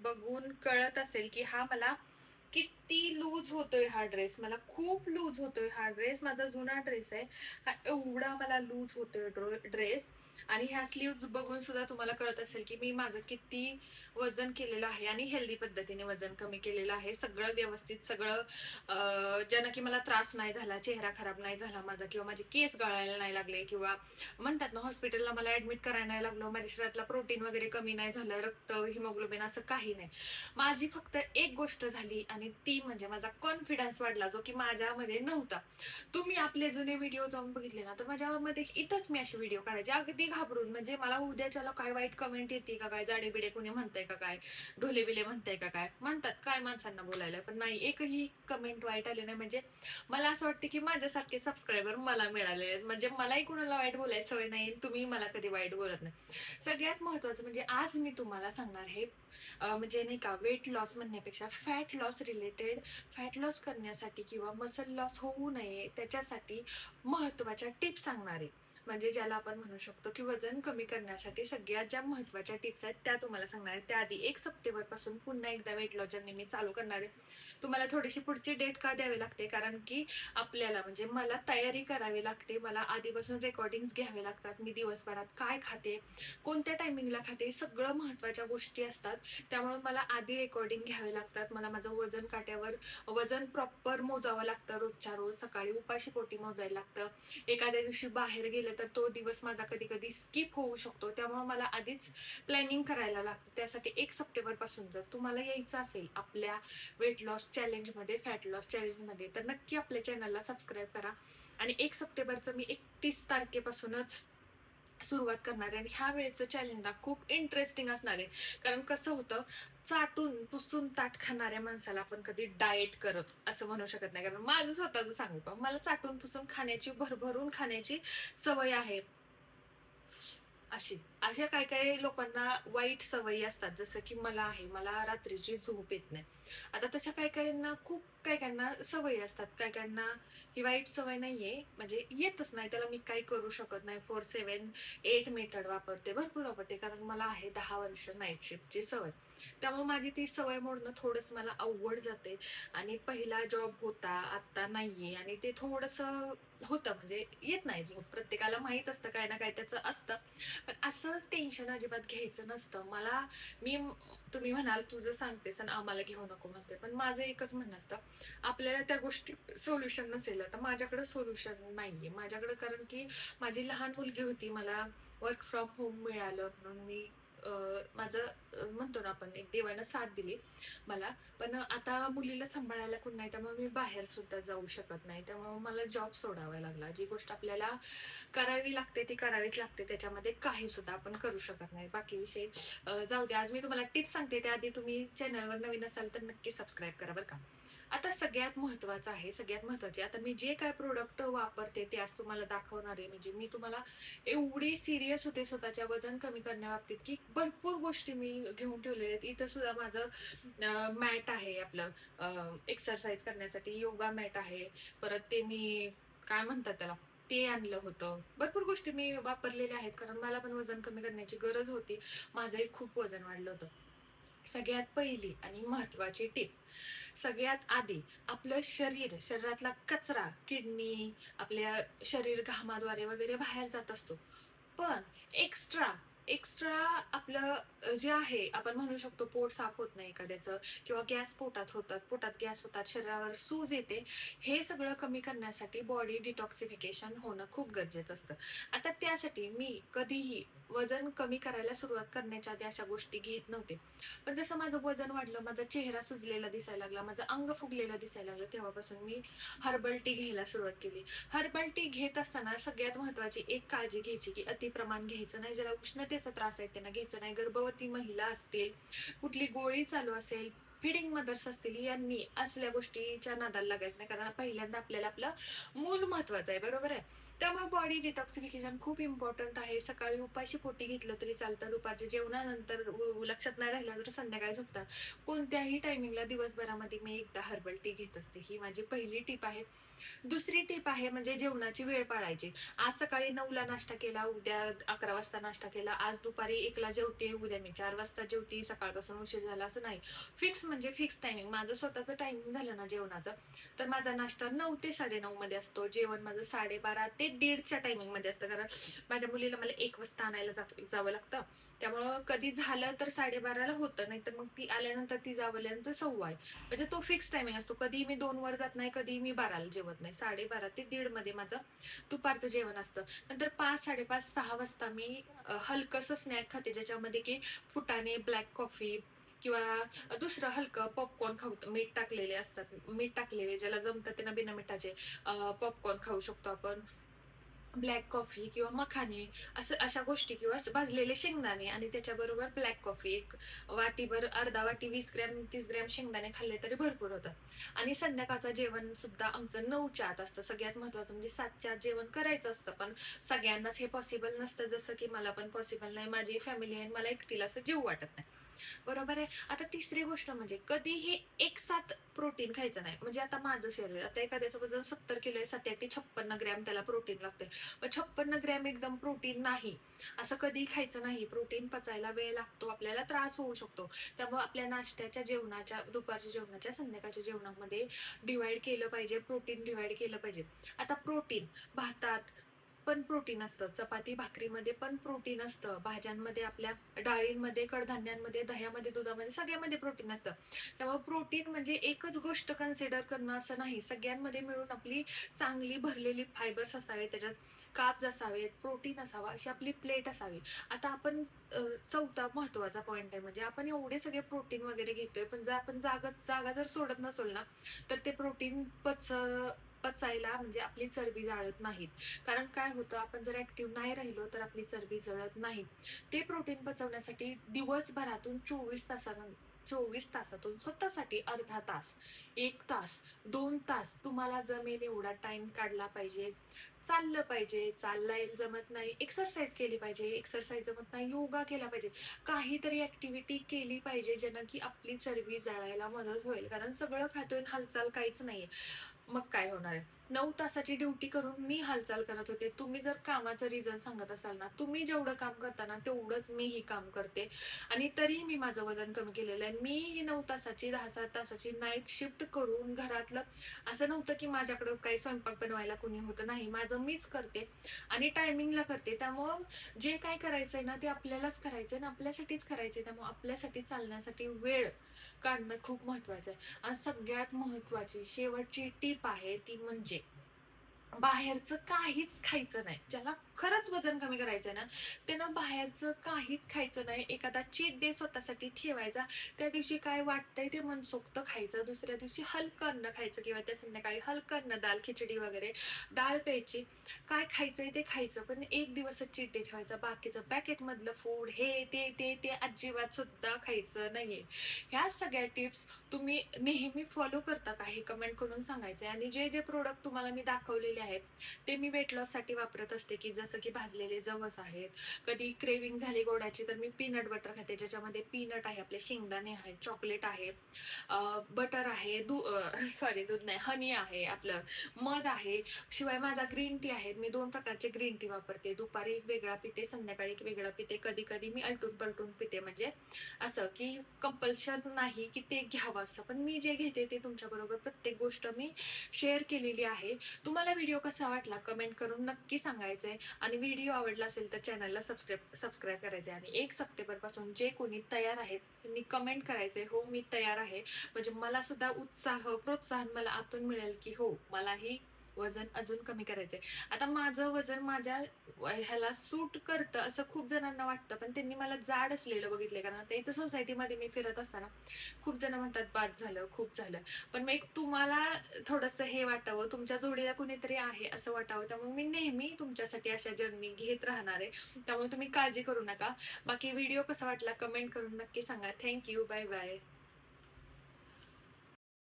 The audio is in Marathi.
बघून कळत असेल की हा मला किती लूज होतोय हा ड्रेस. मला खूप लूज होतोय हा ड्रेस. माझा जुना ड्रेस आहे हा, एवढा मला लूज होतोय ड्रेस. आणि ह्या स्लीव्ज बघून सुद्धा तुम्हाला कळत असेल की मी माझं किती वजन केलेलं आहे आणि हेल्दी पद्धतीने वजन कमी केलेलं आहे. सगळं व्यवस्थित, सगळं ज्यानं की मला त्रास नाही झाला, चेहरा खराब नाही झाला माझा, किंवा माझे केस गळायला नाही लागले, किंवा म्हणतात ना हॉस्पिटलला मला ऍडमिट करायला नाही लागलो, माझ्या शरीरातला प्रोटीन वगैरे कमी नाही झालं, रक्त हिमोग्लोबिन असं काही नाही. माझी फक्त एक गोष्ट झाली आणि ती म्हणजे माझा कॉन्फिडन्स वाढला, जो की माझ्यामध्ये नव्हता. तुम्ही आपले जुने व्हिडिओ जाऊन बघितले ना, तर माझ्यामध्ये इथंच मी असे व्हिडिओ काढायचे अगदी घाबरून, म्हणजे मला उद्याच्याला काय वाईट कमेंट येते का काय, जाडे बिडे कोणी म्हणताय का काय, ढोले बिले म्हणताय का काय, म्हणतात काय माणसांना बोलायला, पण नाही एकही कमेंट वाईट आले नाही. म्हणजे मला असं वाटतं की माझ्यासारखे सबस्क्रायबर मला मिळाले आहेत. म्हणजे मलाही कुणाला वाईट बोलायची सवय नाही, तुम्ही मला कधी वाईट बोलत नाही. सगळ्यात महत्वाचं म्हणजे आज मी तुम्हाला सांगणार हे म्हणजे नाही का, वेट लॉस म्हणण्यापेक्षा fat loss related, fat loss करण्यासाठी किंवा मसल लॉस होऊ नये त्याच्यासाठी महत्वाच्या टिप्स सांगणार आहे. म्हणजे ज्याला आपण म्हणू शकतो की वजन कमी करण्यासाठी सगळ्यात ज्या महत्वाच्या टिप्स आहेत त्या तुम्हाला सांगणार आहे. त्याआधी 1 सप्टेंबर पासून पुन्हा एकदा वेट लॉस जर्नी मी चालू करणार आहे. तुम्हाला थोडीशी पुढची डेट का द्यावी लागते, कारण की आपल्याला म्हणजे मला तयारी करावी लागते. मला आधीपासून रेकॉर्डिंग घ्यावे लागतात. मी दिवसभरात काय खाते, कोणत्या टायमिंगला खाते, सगळं महत्वाच्या गोष्टी असतात. त्यामुळे मला आधी रेकॉर्डिंग घ्यावे लागतात. मला माझं वजन काट्यावर वजन प्रॉपर मोजावं लागतं. रोजच्या रोज सकाळी उपाशी पोटी मोजायला लागतं. एखाद्या दिवशी बाहेर गेलं तर तो दिवस माझा कधी कधी स्किप होऊ शकतो. त्यामुळे मला आधीच प्लॅनिंग करायला लागतं. त्यासाठी 1 सप्टेंबर पासून जर तुम्हाला यायचं असेल आपल्या वेट लॉस चॅलेंज मध्ये, फॅट लॉस चॅलेंज मध्ये, तर नक्की आपल्या चॅनलला सबस्क्राईब करा. आणि 1 सप्टेंबरचं मी 31 तारखेपासूनच सुरुवात करणार आहे. आणि ह्या वेळेचं चॅलेंज ना खूप इंटरेस्टिंग असणार आहे. कारण कसं होतं, चाटून पुसून ताट खाणाऱ्या माणसाला आपण कधी डाएट करत असं म्हणू शकत नाही. कारण माझं स्वतःच सांगू का, मला चाटून पुसून खाण्याची, भरभरून खाण्याची सवय आहे. अशा काही काही लोकांना वाईट सवयी असतात, जसं की मला आहे, मला रात्रीची झोप येत नाही. आता तशा काही काहींना, खूप काही काहींना सवयी असतात. काही काहींना ही वाईट सवय नाहीये, म्हणजे येतच नाही, त्याला मी काही करू शकत नाही. 4-7-8 मेथड वापरते, भरपूर वापरते, कारण मला आहे 10 वर्ष नाईट शिफ्टची सवय. त्यामुळे माझी ती सवय मोडणं थोडस मला अवघड जाते. आणि पहिला जॉब होता, आता नाहीये, आणि ते थोडस होतं, म्हणजे येत नाही झोप. प्रत्येकाला माहित असतं काय ना काय त्याचं असतं. पण असं टेन्शन अजिबात घ्यायचं नसतं. मी तुम्ही म्हणाल तुझं सांगतेस आणि आम्हाला घेऊ नको म्हणते, पण माझं एकच म्हणणं असतं, आपल्याला त्या गोष्टी सोल्युशन नसेल तर माझ्याकडे सोल्युशन नाहीये माझ्याकडे. कारण की माझी लहान मुलगी होती, मला वर्क फ्रॉम होम मिळालं म्हणून मी माझं म्हणतो ना आपण, एक देवानं साथ दिली मला. पण आता मुलीला सांभाळायला कोण नाही, त्यामुळे मी बाहेर सुद्धा जाऊ शकत नाही. त्यामुळे मला जॉब सोडावा लागला. जी गोष्ट आपल्याला करावी लागते ती करावीच लागते, त्याच्यामध्ये काही सुद्धा आपण करू शकत नाही. बाकी विषय जाऊ दे. आज मी तुम्हाला टिप्स सांगते, त्याआधी तुम्ही चॅनलवर नवीन असाल तर नक्की सबस्क्राईब करा बरं का. आता सगळ्यात महत्वाचं आहे, सगळ्यात महत्वाचे, आता मी जे काय प्रोडक्ट वापरते ते आज तुम्हाला दाखवणार आहे. म्हणजे मी तुम्हाला एवढी सिरियस होते स्वतःच्या वजन कमी करण्याबाबतीत की भरपूर गोष्टी मी घेऊन ठेवलेल्या आहेत. इथं सुद्धा माझं मॅट आहे, आपलं एक्सरसाइज करण्यासाठी योगा मॅट आहे. परत ते मी काय म्हणतात त्याला, ते आणलं होतं. भरपूर गोष्टी मी वापरलेल्या आहेत, कारण मला पण वजन कमी करण्याची गरज होती. माझंही खूप वजन वाढलं होतं. सगळ्यात पहिली आणि महत्वाची टीप, सगळ्यात आधी आपलं शरीरातला कचरा, किडनी, आपल्या शरीर घामाद्वारे वगैरे बाहेर जात असतो. पण एक्स्ट्रा एक्स्ट्रा आपलं जे आहे, आपण म्हणू शकतो पोट साफ होत नाही एखाद्याचं, किंवा गॅस पोटात होतात, पोटात गॅस होतात, शरीरावर सूज येते. हे सगळं कमी करण्यासाठी बॉडी डिटॉक्सिफिकेशन होणं खूप गरजेचं असतं. आता त्यासाठी मी कधीही वजन कमी करायला सुरुवात करण्याच्या आधी अशा गोष्टी घेत नव्हते. पण जसं माझं वजन वाढलं, माझा चेहरा सुजलेला दिसायला लागला, माझं अंग फुगलेलं दिसायला लागलं, तेव्हापासून मी हर्बल टी घ्यायला सुरुवात केली. हर्बल टी घेत असताना सगळ्यात महत्वाची एक काळजी घ्यायची की अतिप्रमाण घ्यायचं नाही. ज्याला उष्णतेचा त्रास आहे त्यांना घ्यायचं नाही. गर्भवती महिला असतील, कुठली गोळी चालू असेल, फिडिंग मदर्स असतील, यांनी असल्या गोष्टीच्या नादाला लागायचं नाही. कारण पहिल्यांदा आपल्याला आपलं मूल महत्वाचं आहे, बरोबर आहे. त्यामुळे बॉडी डिटॉक्सिफिकेशन खूप इम्पॉर्टंट आहे. सकाळी उपाशी पोटी घेतलं तरी चालतं, दुपारच्या जेवणानंतर लक्षात नाही राहिलं तर संध्याकाळी झोपताना कोणत्याही टायमिंगला दिवसभरामध्ये मी एकदा हर्बल टी घेत असते. ही माझी पहिली टिप आहे. दुसरी टिप आहे म्हणजे जेवणाची वेळ पाळायची. आज सकाळी 9ला नाश्ता केला, उद्या 11 वाजता नाश्ता केला, आज दुपारी 1ला जेवते, उद्या मी 4 वाजता जेवते, सकाळपासून उशीर झाला असं नाही. फिक्स म्हणजे फिक्स टायमिंग. माझं स्वतःचं टायमिंग झालं ना जेवणाचं, तर माझा नाश्ता 9 ते 9:30 मध्ये असतो. जेवण माझं 12:30 ते 1:30च्या टायमिंग मध्ये असतं, कारण माझ्या मुलीला मला 1 वाजता आणायला जावं लागतं. त्यामुळं कधी झालं तर 12:30ला होतं, नाहीतर मग ती आल्यानंतर ती जावल्यानंतर 1:15. म्हणजे तो फिक्स टायमिंग असतो. कधी मी 2 वर जात नाही, कधी मी 12ला जेवत नाही. 12:30 ते 1:30 मध्ये माझं दुपारचं जेवण असतं. नंतर 5, 5:30, 6 वाजता मी हलकंसं स्नॅक खाते, ज्याच्यामध्ये की फुटाणे, ब्लॅक कॉफी किंवा दुसरं हलकं पॉपकॉर्न खाऊ. मीठ टाकलेले असतात, मीठ टाकलेले ज्याला जमतं त्यांना बिना मिठाचे पॉपकॉर्न खाऊ शकतो आपण. ब्लॅक कॉफी किंवा मखाने असं अशा गोष्टी किंवा भाजलेले शेंगदाणे आणि त्याच्याबरोबर ब्लॅक कॉफी एक वाटीभर, अर्धा वाटी, 20 ग्रॅम 30 ग्रॅम शेंगदाणे खाल्ले तरी भरपूर होतात. आणि संध्याकाळचं जेवण सुद्धा आमचं 9च्या आत असतं. सगळ्यात महत्वाचं म्हणजे 7च्या आत जेवण करायचं असतं, पण सगळ्यांनाच हे पॉसिबल नसतं, जसं की मला पण पॉसिबल नाही. माझी फॅमिली आहे, मला एकटीला असं जेवू वाटत नाही. बरोबर आहे. आता तिसरी गोष्ट म्हणजे कधीही एक साथ प्रोटीन खायचं नाही. म्हणजे आता माझं शरीर, आता एखाद्याचं वजन 70 किलो आहे, 56 ग्रॅम त्याला प्रोटीन लागते. मग 56 ग्रॅम एकदम प्रोटीन नाही असं कधी खायचं नाही. प्रोटीन पचायला वेळ लागतो, आपल्याला त्रास होऊ शकतो. त्यामुळे आपल्या नाश्त्याच्या, जेवणाच्या, दुपारच्या जेवणाच्या, संध्याकाळच्या जेवणामध्ये डिवाइड केलं पाहिजे, प्रोटीन डिवाइड केलं पाहिजे. आता प्रोटीन भातात पण प्रोटीन असतं, चपाती भाकरीमध्ये पण प्रोटीन असतं, भाज्यांमध्ये, आपल्या डाळींमध्ये, कडधान्यांमध्ये, दह्यामध्ये, दुधामध्ये, सगळ्यामध्ये प्रोटीन असतं. त्यामुळे प्रोटीन म्हणजे एकच गोष्ट कन्सिडर करणं असं नाही. सगळ्यांमध्ये मिळून आपली चांगली भरलेली फायबर्स असावे, त्याच्यात कार्ब्स असावेत, प्रोटीन असावा, अशी आपली प्लेट असावी. आता आपण चौथा महत्वाचा पॉईंट आहे म्हणजे आपण एवढे सगळे प्रोटीन वगैरे घेतोय, पण जर आपण जागा जर सोडत नसेल ना, तर ते प्रोटीन पचायला म्हणजे आपली चरबी जाळत नाहीत. कारण काय होतं, आपण जर ऍक्टिव्ह नाही राहिलो तर आपली चरबी जळत नाही. ते प्रोटीन पचवण्यासाठी दिवसभरातून 24 तासातून स्वतःसाठी अर्धा तास, 1 तास, 2 तास तुम्हाला जमेल एवढा टाइम काढला पाहिजे. चाललं पाहिजे, चालला जमत नाही, एक्सरसाइज केली पाहिजे, एक्सरसाइज जमत नाही, योगा केला पाहिजे, काहीतरी ऍक्टिव्हिटी केली पाहिजे ज्यानं की आपली चरबी जाळायला मदत होईल. कारण सगळं खातोय, हालचाल काहीच नाहीये, मग काय होणार आहे. 9 तासाची ड्युटी करून मी हालचाल करत होते. तुम्ही जर कामाचं रिझन सांगत असाल ना, तुम्ही जेवढं काम करता ना तेवढंच मी ही काम करते, आणि तरीही मी माझं वजन कमी केलेलं आहे. मी ही 9 तासाची, 10-7 तासाची नाईट शिफ्ट करून घरातलं, असं नव्हतं की माझ्याकडं काही स्वयंपाक बनवायला कोणी होतं, नाही, माझं मीच करते आणि टायमिंगला करते. त्यामुळं जे काय करायचंय ना ते आपल्यालाच करायचंय ना, आपल्यासाठीच करायचंय. त्यामुळे आपल्यासाठी चालण्यासाठी वेळ काढणं खूप महत्वाचं आहे. आणि सगळ्यात महत्वाची शेवटची टीप आहे ती म्हणजे बाहेरचं काहीच खायचं नाही. ज्याला खरंच वजन कमी करायचंय ना, त्यानं बाहेरचं काहीच खायचं नाही. एखादा चीट डे स्वतःसाठी ठेवायचा. त्या दिवशी काय वाटतंय ते मनसोक्त खायचं. दुसऱ्या दिवशी हलकं अन्न खायचं किंवा त्या संध्याकाळी हलकं अन्न, दाल खिचडी वगैरे, डाळ प्यायची. काय खायचंय ते खायचं, पण एक दिवसच चीट डे ठेवायचा. बाकीचं पॅकेटमधलं फूड, हे ते ते ते अजिबात सुद्धा खायचं नाहीये. ह्या सगळ्या टिप्स तुम्ही नेहमी फॉलो करता का, हे कमेंट करून सांगायचंय. आणि जे जे प्रोडक्ट तुम्हाला मी दाखवलेले आहेत ते मी वेट लॉस साठी वापरत असते, की जसं की भाजलेले जवस आहेत, कधी क्रेविंग झाली गोडाची तर मी पीनट बटर खाते, ज्याच्यामध्ये पीनट आहे, आपले शेंगदाणे आहेत, चॉकलेट आहे, बटर आहे, सॉरी दूध नाही, हनी आहे, आपलं मध आहे, शिवाय माझा ग्रीन टी आहे. मी 2 प्रकारचे ग्रीन टी वापरते, दुपारी एक वेगळा पिते, संध्याकाळी एक वेगळा पिते. कधी कधी मी अलटून पलटून पिते, म्हणजे असं की कंपल्शन नाही की ते घ्यावं असं, पण मी जे घेते ते तुमच्या बरोबर प्रत्येक गोष्ट मी शेअर केलेली आहे. तुम्हाला व्हिडिओ कसा वाटला कमेंट करून नक्की सांगायचंय, आणि व्हिडिओ आवडला असेल तर चॅनलला सबस्क्राईब करायचंय. आणि 1 सप्टेंबर पासून जे कोणी तयार आहेत त्यांनी कमेंट करायचंय, हो मी तयार आहे. म्हणजे मला सुद्धा उत्साह, प्रोत्साहन मला आतून मिळेल की हो, मलाही वजन अजून कमी करायचंय. आता माझं वजन माझ्या ह्याला सूट करतं असं खूप जणांना वाटतं, पण त्यांनी मला जाड असलेलं बघितलंय. कारण आता इथं सोसायटीमध्ये मी फिरत असताना खूप जण म्हणतात बाद झालं, खूप झालं. पण मग तुम्हाला थोडंसं हे वाटावं, तुमच्या जोडीला कुणीतरी आहे असं वाटावं, त्यामुळे मी नेहमी तुमच्यासाठी अशा जर्नी घेत राहणार आहे. त्यामुळे तुम्ही काळजी करू नका. बाकी व्हिडिओ कसा वाटला कमेंट करून नक्की सांगा. Thank you, bye bye.